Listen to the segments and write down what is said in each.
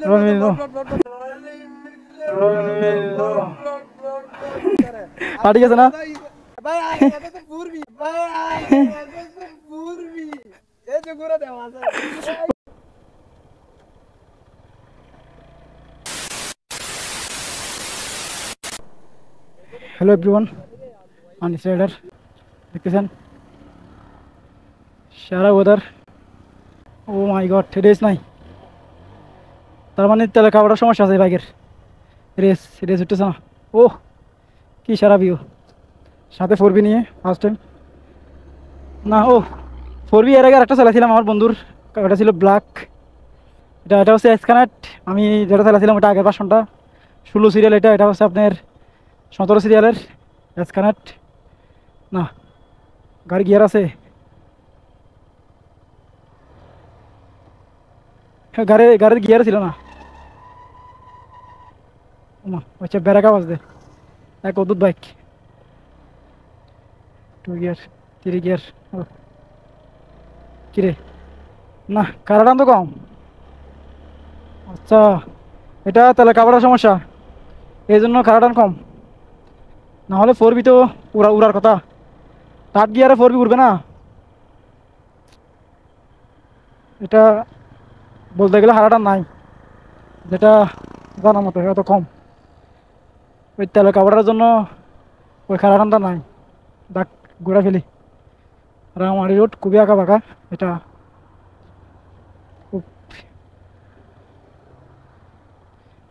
Ronaldo party গেছে না hello everyone আমি রাইডার দেখতেছেন সারা ওয়েদার ও মাই গড রেস নাই তার মানে তেলে খাওয়ার সমস্যা আছে বাইকের রেস রেস উঠতেছে না ও কি সারা ভিউ সাথে 4B নিয়ে ফার্স্ট টাইম না ও 4B এর আগে একটা চালাছিলাম আমার বন্ধুর ওটা ছিল ব্ল্যাক এটা হচ্ছে এসকানেট আমি যেটা চালাছিলাম ওটা আগের ভার্সনটা 16 সিরিয়াল এটা হচ্ছে আপনার 17 সিরিয়ালের এসকানেট না গাড়ি গিয়ার আছে হ্যাঁ গাড়ির গিয়ার ছিল না আচ্ছা ব্যারাকা বাজবে এক অদ্ভুত বাইক 2 গিয়ার 3 গিয়ার কিরে না কারাটান তো কম আচ্ছা এটা তাহলে কাপড়ের সমস্যা এই জন্য কারাটান কম না হলে 4B তো উড়ার কথা 8 গিয়ারে 4B উড়বে না এটা বলতে গেলে হারাটান নাই যেটা জানার মতো এত কম ওই তেলে কাপড়ের জন্য ওই খারাটানটা নাই দাগ ঘোরা ফেলি রামারি রোড খুবই আঁকা বাঁকা এটা খুব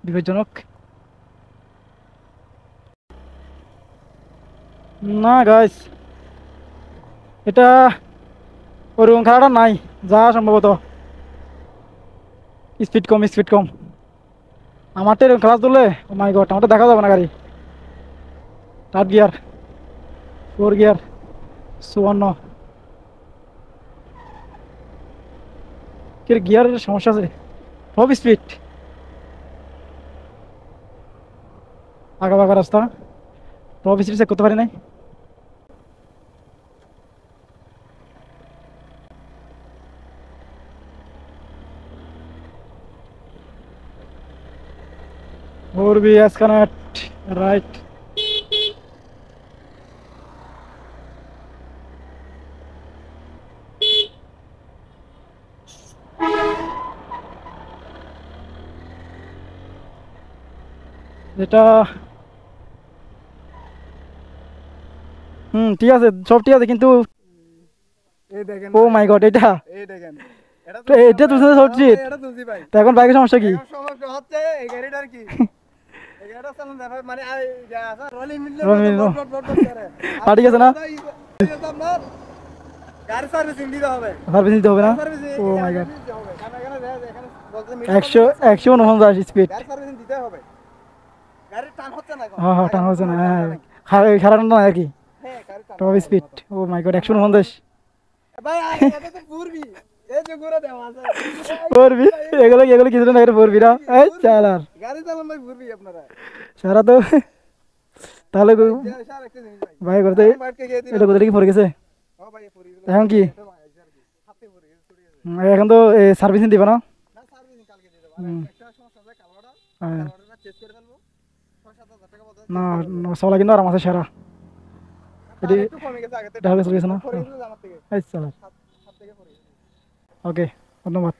বিপজ্জনক না গাইস এটা ওরকম খারাটা নাই যা সম্ভবত স্পিড কম আমারটা এরকম ক্লাস ধরলে ও মাই গড আমারটা দেখা যাবে না গাড়ি 8 গিয়ার 4 গিয়ার 54 গিয়ারের সমস্যা আছে খুব স্পিড আগা বাঁকা রাস্তা খুব স্পিড চেক করতে পারি নাই भी एस्कानेट राइट এটা ঠিক আছে সব ঠিক আছে কিন্তু এই দেখেন ও মাই গড এটা এই দেখেন এটা তো সবজি এটা তুলছি ভাই তো এখন বাইকের সমস্যা কি সমস্যা হচ্ছে এই গাড়িটার কি এই গাড়িটা চালান দা ভাই মানে যা আছে রোলিং মিডলে করে পার্টি গেছে না আপনার গাড়ি সার্ভিসিং দিতে হবে না ও মাই গড এখানে 149 স্পিড গাড়ি সার্ভিসিং দিতে হবে গাড়ি টান হচ্ছে না এখন হ্যাঁ টান হচ্ছে না হ্যাঁ খারাপ না আর কি হ্যাঁ গাড়ি টান টপ স্পিড ও মাই গড 149 ভাই এটা তো পূর্বী এই যে ঘোরা দেওয়া আছে পূর্বী এগুলো কিছু না করে পূর্বী না এই চালার গাড়ি চালান ভাই পূর্বী আপনারা সারা তো তাহলে ভাই করতে এটা কোথা থেকে পড়ে গেছে হ্যাঁ ভাই পড়ে গেছে এখন কি এখন তো সার্ভিসিং দিবা না না সার্ভিসিং কালকে দিয়ে দেব আর একটা সমস্যা আছে কালোটা চেক করে ফেলবো 6-7 হাজার টাকা বলতে না সবলা কিন্তু আরাম আছে সারা এটা একটু কমে গেছে আগে থেকে ঢালে চলে গেছে না এই চালার ওকে ধন্যবাদ